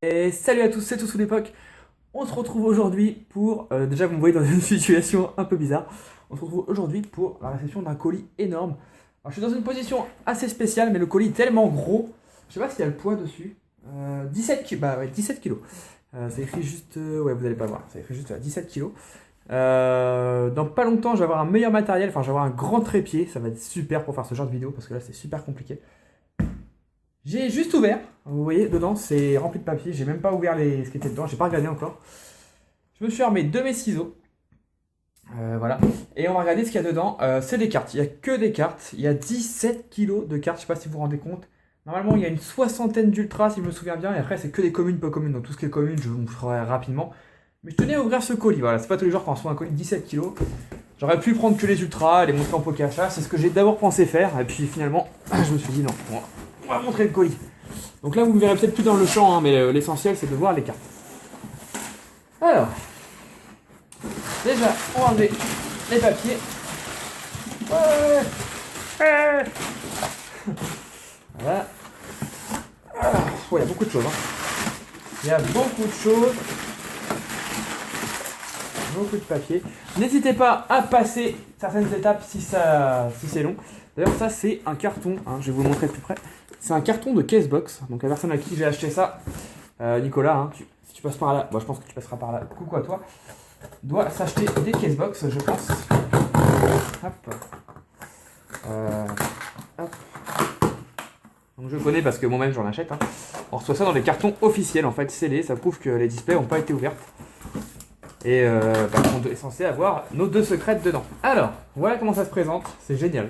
Et salut à tous, c'est Tous sous l'époque. On se retrouve aujourd'hui pour, déjà vous me voyez dans une situation un peu bizarre, on se retrouve aujourd'hui pour la réception d'un colis énorme. Alors je suis dans une position assez spéciale, mais le colis est tellement gros, je sais pas s'il y a le poids dessus. 17 kilos, bah ouais, 17 kilos. C'est écrit juste, ouais vous allez pas voir, c'est écrit juste 17 kilos. Dans pas longtemps je vais avoir un meilleur matériel, enfin je vais avoir un grand trépied, ça va être super pour faire ce genre de vidéo parce que là c'est super compliqué. J'ai juste ouvert, vous voyez, dedans c'est rempli de papier, j'ai même pas ouvert ce qui était dedans, j'ai pas regardé encore. Je me suis armé de mes ciseaux, voilà, et on va regarder ce qu'il y a dedans. C'est des cartes, il y a que des cartes, il y a 17 kilos de cartes, je sais pas si vous vous rendez compte. Normalement il y a une soixantaine d'ultras si je me souviens bien, et après c'est que des communes, peu communes, donc tout ce qui est commune je vous le ferai rapidement. Mais je tenais à ouvrir ce colis, voilà, c'est pas tous les jours qu'on reçoit un colis de 17 kilos. J'aurais pu prendre que les ultras et les montrer en pot cacha, c'est ce que j'ai d'abord pensé faire, et puis finalement je me suis dit non, on va montrer le colis. Donc là, vous me verrez peut-être plus dans le champ, hein, mais l'essentiel, c'est de voir les cartes. Alors, déjà, on va enlever les papiers. Ouais. Voilà. Alors, il y a beaucoup de choses. Il y a beaucoup de choses. Beaucoup de papier. N'hésitez pas à passer certaines étapes si c'est long. D'ailleurs, ça, c'est un carton. Hein, je vais vous le montrer de plus près. C'est un carton de Casebox. Donc, la personne à qui j'ai acheté ça, Nicolas, hein, si tu passes par là, bon, je pense que tu passeras par là. Coucou à toi. Doit s'acheter des Casebox, je pense. Hop. Hop. Donc, je connais parce que moi-même, j'en achète. Hein. On reçoit ça dans des cartons officiels, en fait, scellés. Ça prouve que les displays n'ont pas été ouvertes. Et on est censé avoir nos deux secrètes dedans. Alors, voilà comment ça se présente. C'est génial.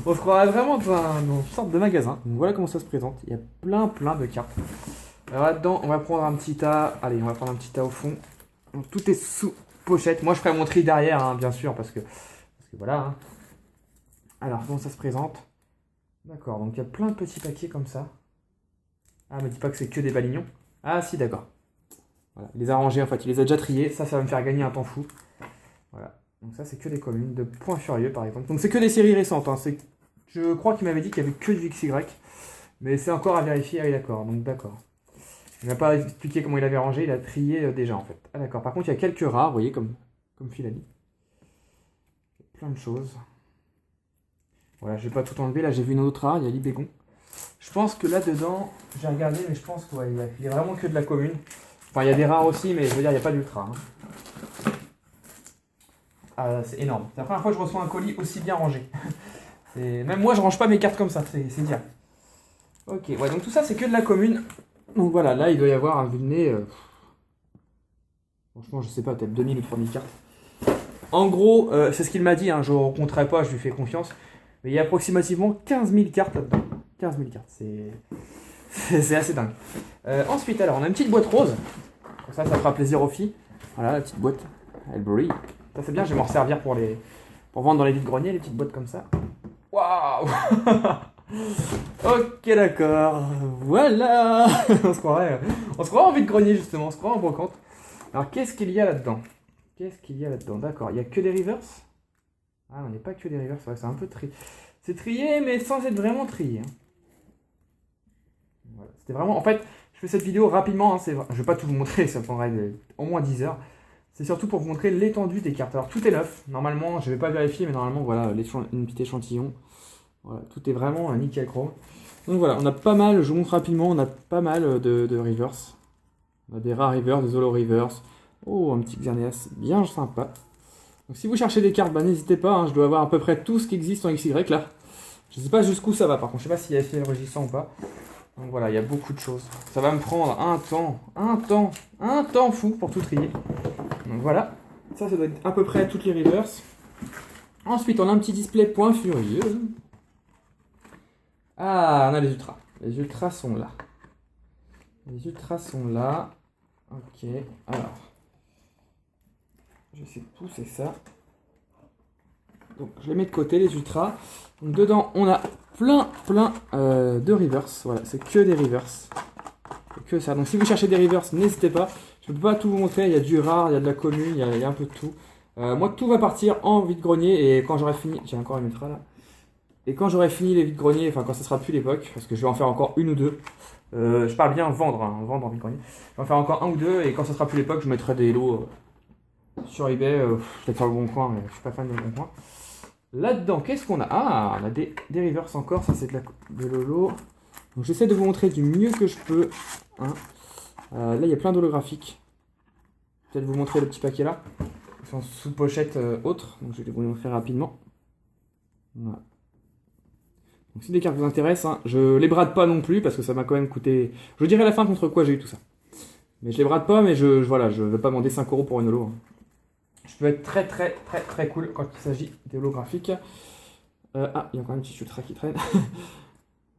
On se croirait vraiment dans une sorte de magasin. Donc voilà comment ça se présente. Il y a plein de cartes. Alors là-dedans, on va prendre un petit tas. Allez, on va prendre un petit tas au fond. Donc, tout est sous pochette. Moi, je ferai mon tri derrière, hein, bien sûr, parce que voilà. Hein. Alors, comment ça se présente? D'accord, donc il y a plein de petits paquets comme ça. Ah, me dis pas que c'est que des balignons. Ah, si, d'accord. Voilà. Il les a rangés, en fait, il les a déjà triés. Ça va me faire gagner un temps fou. Voilà. Donc ça, c'est que des communes. De Point Furieux, par exemple. Donc c'est que des séries récentes. Hein. Je crois qu'il m'avait dit qu'il n'y avait que du XY. Mais c'est encore à vérifier. Ah oui, d'accord. Donc d'accord. Il n'a pas expliqué comment il avait rangé. Il a trié déjà, en fait. Ah d'accord. Par contre, il y a quelques rares, vous voyez, comme Filani. Plein de choses. Voilà, je vais pas tout enlever. Là, j'ai vu une autre rare. Il y a l'Ibégon. Je pense que là-dedans, j'ai regardé, mais je pense qu'il y a vraiment que de la commune. Enfin, il y a des rares aussi, mais je veux dire, il n'y a pas d'ultra. Hein. Ah, c'est énorme. C'est la première fois que je reçois un colis aussi bien rangé. Même moi, je range pas mes cartes comme ça, c'est dire. Ok, ouais, donc tout ça, c'est que de la commune. Donc voilà, là, il doit y avoir un vue de nez. Franchement, je sais pas, peut-être 2000 ou 3000 cartes. En gros, c'est ce qu'il m'a dit, hein, je ne compterai pas, je lui fais confiance. Mais il y a approximativement 15 000 cartes là-dedans. 15 000 cartes, c'est assez dingue. Ensuite, alors, on a une petite boîte rose. Comme ça fera plaisir aux filles. Voilà, la petite boîte. Elle brille. Ça, c'est bien, je vais m'en servir pour vendre dans les vides-greniers, les petites boîtes comme ça. Waouh. Ok, d'accord. Voilà. On se croirait en vide-grenier, justement. On se croirait en brocante. Alors, qu'est-ce qu'il y a là-dedans? D'accord, il n'y a que des reverse. Ah, on n'est pas que des reverse. Ouais, c'est un peu trié. C'est trié, mais sans être vraiment trié. Hein. Voilà. C'était vraiment... En fait, je fais cette vidéo rapidement. Hein, je ne vais pas tout vous montrer, ça prendrait au moins 10 heures. C'est surtout pour vous montrer l'étendue des cartes. Alors, tout est neuf. Normalement, je ne vais pas vérifier, mais normalement, voilà, une petite échantillon. Voilà, tout est vraiment nickel chrome. Donc voilà, on a pas mal, je vous montre rapidement, on a pas mal de reverse. On a des rares reverse, des holo reverse. Oh, un petit Xerneas bien sympa. Donc si vous cherchez des cartes, bah, n'hésitez pas, hein, je dois avoir à peu près tout ce qui existe en XY là. Je sais pas jusqu'où ça va par contre, je sais pas s'il y a FIL régissant ou pas. Donc voilà, il y a beaucoup de choses. Ça va me prendre un temps fou pour tout trier. Donc voilà, ça doit être à peu près toutes les reverse. Ensuite, on a un petit display Point Furieux. Ah, on a les ultras. Les ultras sont là. Ok, alors. J'essaie de pousser ça. Donc, je les mets de côté, les ultras. Donc, dedans, on a plein de reverse. Voilà, c'est que des reverse. Que ça. Donc, si vous cherchez des reverse, n'hésitez pas. Je ne peux pas tout vous montrer. Il y a du rare, il y a de la commune, il y a un peu de tout. Moi, tout va partir en vide-grenier. Et quand j'aurai fini... J'ai encore une ultra là. Et quand j'aurai fini les vide-greniers, enfin quand ça sera plus l'époque, parce que je vais en faire encore une ou deux, Je parle bien vendre, hein, vendre en Bitcoin. Je vais en faire encore un ou deux et quand ça sera plus l'époque, je mettrai des lots sur eBay. Peut-être sur le bon coin, mais je suis pas fan du bon coin. Là-dedans, qu'est-ce qu'on a? Ah, on a des reverse encore, ça c'est de l'holo. Donc j'essaie de vous montrer du mieux que je peux. Hein. Là, il y a plein d'holographiques. Peut-être vous montrer le petit paquet là. Ils sont sous pochette autre, donc je vais vous les montrer rapidement. Voilà. Donc si des cartes vous intéressent, hein, je les brade pas non plus parce que ça m'a quand même coûté. Je dirais à la fin contre quoi j'ai eu tout ça. Mais je les brade pas, mais je veux pas demander 5 € pour une holo. Hein. Je peux être très cool quand il s'agit des holographiques. Il y a quand même un petit ultra qui traîne.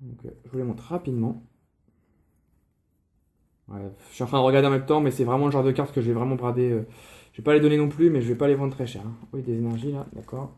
Donc, je vous les montre rapidement. Ouais, je suis en train de regarder en même temps, mais c'est vraiment le genre de carte que je vais vraiment brader. Je vais pas les donner non plus, mais je vais pas les vendre très cher. Hein. Oui, des énergies là, d'accord.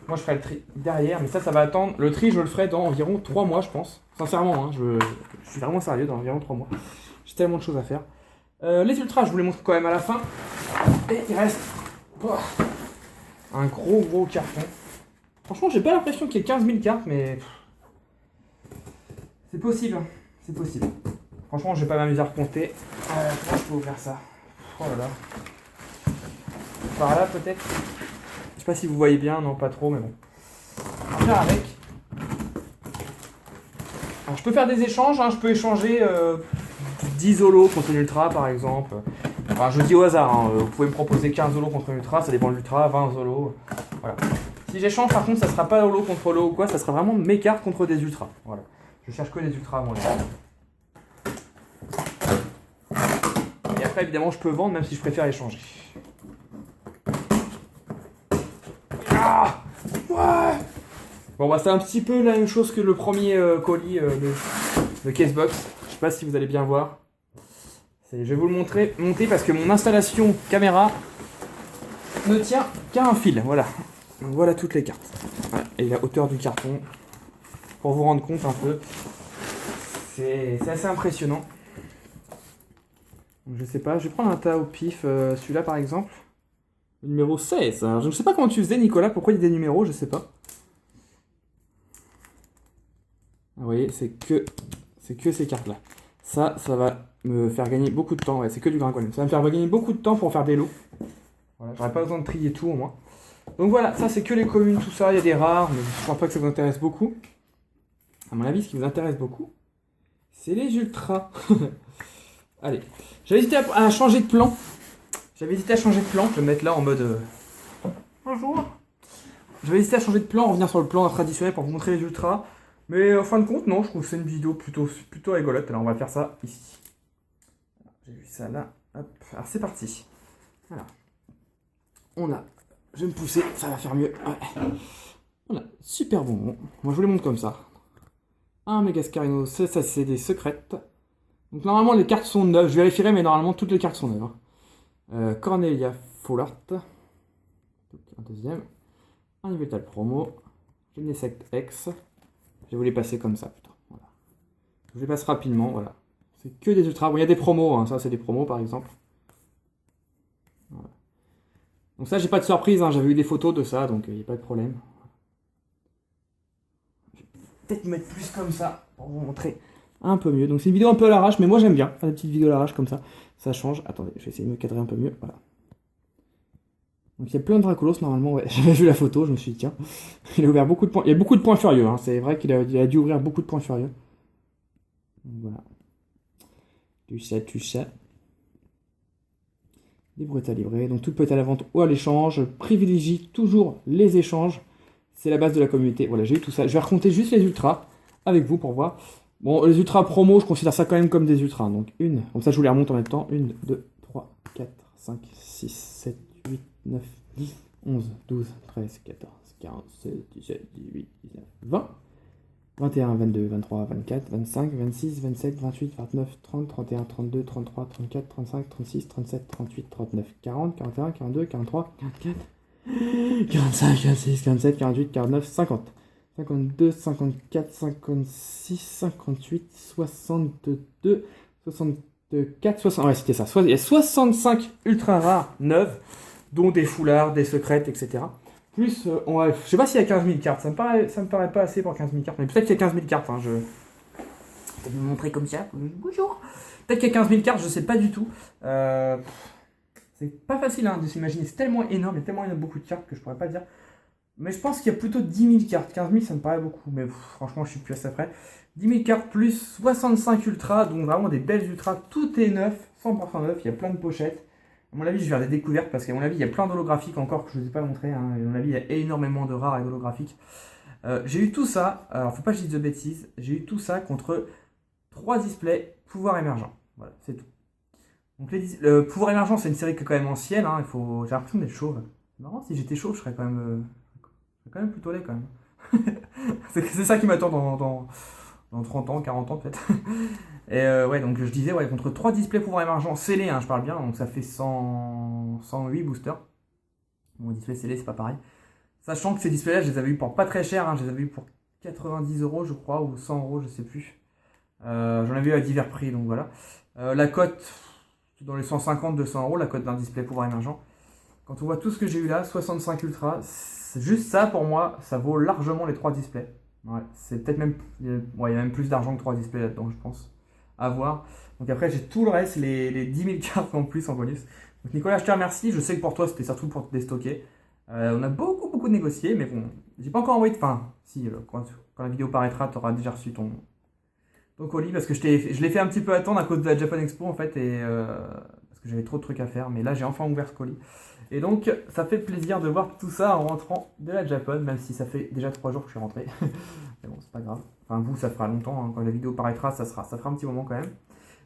Moi je ferai le tri derrière, mais ça va attendre. Le tri, je le ferai dans environ 3 mois, je pense. Sincèrement, hein, je suis vraiment sérieux, dans environ 3 mois. J'ai tellement de choses à faire. Les ultras, je vous les montre quand même à la fin. Et il reste un gros carton. Franchement, j'ai pas l'impression qu'il y ait 15 000 cartes, mais c'est possible. Hein. C'est possible. Franchement, je vais pas m'amuser à recompter. Comment je peux vous faire ça? Oh là là. Par là, peut-être. Je sais pas si vous voyez bien, non, pas trop, mais bon. On va faire avec. Alors, je peux faire des échanges, hein, je peux échanger 10 holos contre une ultra, par exemple. Enfin, je dis au hasard, hein, vous pouvez me proposer 15 holos contre une ultra, ça dépend de l'ultra, 20 holos. Voilà. Si j'échange, par contre, ça sera pas holo contre holo ou quoi, ça sera vraiment mes cartes contre des ultras. Voilà. Je cherche que des ultras à mon avis. Et après, évidemment, je peux vendre, même si je préfère échanger. Ah ouais. Bon, bah, c'est un petit peu la même chose que le premier colis de Casebox. Je sais pas si vous allez bien voir. Je vais vous le monter parce que mon installation caméra ne tient qu'à un fil. Voilà. Donc, voilà toutes les cartes. Voilà. Et la hauteur du carton. Pour vous rendre compte un peu. C'est assez impressionnant. Donc, je sais pas, je vais prendre un tas au pif. Celui-là par exemple. Le numéro 16. Alors, je ne sais pas comment tu faisais, Nicolas. Pourquoi il y a des numéros, je sais pas. Vous voyez, c'est que ces cartes-là. Ça va me faire gagner beaucoup de temps. Ouais, c'est que du Gringolet. Ça va me faire gagner beaucoup de temps pour faire des lots. Voilà, j'aurais pas besoin de trier tout au moins. Donc voilà, ça c'est que les communes, tout ça. Il y a des rares, mais je pense pas que ça vous intéresse beaucoup. À mon avis, ce qui vous intéresse beaucoup, c'est les ultras. Allez, j'avais hésité à changer de plan. Je vais le mettre là en mode... Bonjour. J'avais hésité à changer de plan, revenir sur le plan traditionnel pour vous montrer les ultras. Mais en fin de compte, non, je trouve que c'est une vidéo plutôt rigolote. Alors on va faire ça ici. J'ai vu ça là. Hop. Alors c'est parti. Voilà. Je vais me pousser, ça va faire mieux. Ouais. Voilà, super bonbon. Moi je vous les montre comme ça. Un Mégascarino, ça c'est des secrètes. Donc normalement les cartes sont neuves. Je vérifierai, mais normalement toutes les cartes sont neuves. Cornelia Full Art. Un deuxième. Un Invital Promo. Genesect X. Je vais vous les passer comme ça, putain. Voilà. Je les passe rapidement, voilà. C'est que des ultras. Bon, il y a des promos, hein. Ça c'est des promos par exemple. Voilà. Donc ça, j'ai pas de surprise, hein. J'avais eu des photos de ça, donc il n'y a pas de problème. Je vais peut-être mettre plus comme ça pour vous montrer un peu mieux. Donc c'est une vidéo un peu à l'arrache, mais moi j'aime bien faire des petites vidéos à l'arrache comme ça. Ça change. Attendez, je vais essayer de me cadrer un peu mieux. Voilà. Donc il y a plein de Dracolos normalement, ouais. J'avais vu la photo, je me suis dit tiens, il a ouvert beaucoup de points. Il y a beaucoup de points furieux, hein. C'est vrai qu'il a dû ouvrir beaucoup de points furieux. Donc voilà. Tu sais. Libre à livrer. Donc tout peut être à la vente ou à l'échange. Je privilégie toujours les échanges. C'est la base de la communauté. Voilà, j'ai eu tout ça. Je vais raconter juste les ultras avec vous pour voir. Bon, les ultras promo, je considère ça quand même comme des ultras. Donc comme ça je vous les remonte en même temps. 1, 2, 3, 4, 5, 6, 7, 8, 9, 10, 11, 12, 13, 14, 15, 16, 17, 18, 19, 20, 21, 22, 23, 24, 25, 26, 27, 28, 29, 30, 31, 32, 33, 34, 35, 36, 37, 38, 39, 40, 41, 42, 43, 44, 45, 46, 47, 48, 49, 50, 52, 54, 56, 58, 62, 64, 60. Ouais, c'était ça. Il y a 65 ultra rares neuves, dont des foulards, des secrètes, etc. Plus, je sais pas s'il y a 15 000 cartes. Ça me paraît pas assez pour 15 000 cartes, mais peut-être qu'il y a 15 000 cartes. Hein, Je vais vous montrer comme ça. Bonjour. Peut-être qu'il y a 15 000 cartes, je sais pas du tout. C'est pas facile de s'imaginer. C'est tellement énorme, il y a tellement beaucoup de cartes que je pourrais pas dire. Mais je pense qu'il y a plutôt 10 000 cartes. 15 000, ça me paraît beaucoup. Mais franchement, je suis plus à ça près. 10 000 cartes plus 65 ultras. Donc vraiment des belles ultras. Tout est neuf. 100% neuf. Il y a plein de pochettes. À mon avis, je vais faire des découvertes parce qu'à mon avis, il y a plein d'holographiques encore que je ne vous ai pas montré. À mon avis, il y a énormément de rares et d'holographiques. J'ai eu tout ça. Alors, faut pas que je dise de bêtises. J'ai eu tout ça contre 3 displays pouvoir émergent. Voilà, c'est tout. Donc, le pouvoir émergent, c'est une série qui est quand même ancienne. J'ai l'impression d'être chauve. C'est marrant, si j'étais chauve, je serais quand même plutôt laid quand même. c'est ça qui m'attend dans 30 ans, 40 ans peut-être. Et ouais, donc je disais, ouais, contre 3 displays pouvoir émergent scellés, je parle bien, donc ça fait 108 boosters. Bon, display scellé, c'est pas pareil. Sachant que ces displays-là, je les avais eu pour pas très cher, je les avais eu pour 90 € je crois, ou 100 €, je sais plus. J'en avais eu à divers prix, donc voilà. La cote, dans les 150-200 €, la cote d'un display pouvoir émergent. Quand on voit tout ce que j'ai eu là, 65 Ultra, juste ça pour moi, ça vaut largement les 3 displays. Ouais, c'est peut-être même. Ouais, il y a même plus d'argent que 3 displays là-dedans, je pense. À voir. Donc après, j'ai tout le reste, les 10 000 cartes en plus en bonus. Donc Nicolas, je te remercie. Je sais que pour toi, c'était surtout pour te déstocker. On a beaucoup négocié, mais bon, j'ai pas encore envoyé de. Enfin, si, quand la vidéo paraîtra, tu auras déjà reçu ton colis parce que je l'ai fait un petit peu attendre à cause de la Japan Expo en fait, et parce que j'avais trop de trucs à faire. Mais là, j'ai enfin ouvert ce colis. Et donc, ça fait plaisir de voir tout ça en rentrant de la Japan, même si ça fait déjà 3 jours que je suis rentré. Mais bon, c'est pas grave. Enfin, vous, ça fera longtemps. Quand la vidéo paraîtra, ça fera un petit moment quand même.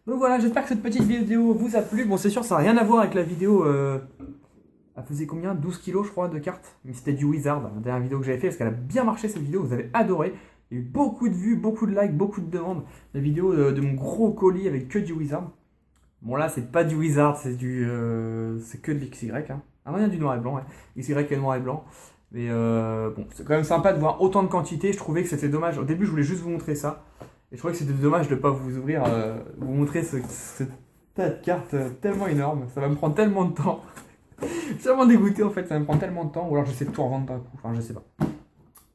Donc voilà, j'espère que cette petite vidéo vous a plu. Bon, c'est sûr, ça n'a rien à voir avec la vidéo. Elle faisait combien? 12 kilos, je crois, de cartes. Mais c'était du Wizard, la dernière vidéo que j'avais fait, parce qu'elle a bien marché cette vidéo. Vous avez adoré. Il y a eu beaucoup de vues, beaucoup de likes, beaucoup de demandes. La vidéo de mon gros colis avec que du Wizard. Bon, là, c'est pas du Wizard, c'est que de l'XY. Ah non, il y a du noir et blanc, ouais. XY et noir et blanc. Mais bon, c'est quand même sympa de voir autant de quantité. Je trouvais que c'était dommage. Au début, je voulais juste vous montrer ça. Et je trouvais que c'était dommage de ne pas vous ouvrir, vous montrer ce tas de cartes tellement énorme. Ça va me prendre tellement de temps. Je suis tellement dégoûté en fait, ça me prend tellement de temps. Ou alors j'essaie de tout revendre d'un coup. Enfin, je sais pas.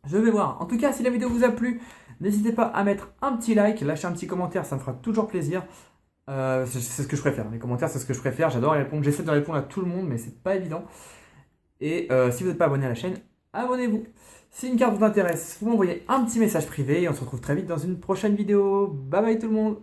Je vais voir. En tout cas, si la vidéo vous a plu, n'hésitez pas à mettre un petit like, lâcher un petit commentaire, ça me fera toujours plaisir. C'est ce que je préfère. Les commentaires, c'est ce que je préfère. J'adore y répondre. J'essaie de répondre à tout le monde, mais c'est pas évident. Et si vous n'êtes pas abonné à la chaîne, abonnez-vous. Si une carte vous intéresse, vous m'envoyez un petit message privé et on se retrouve très vite dans une prochaine vidéo. Bye bye tout le monde.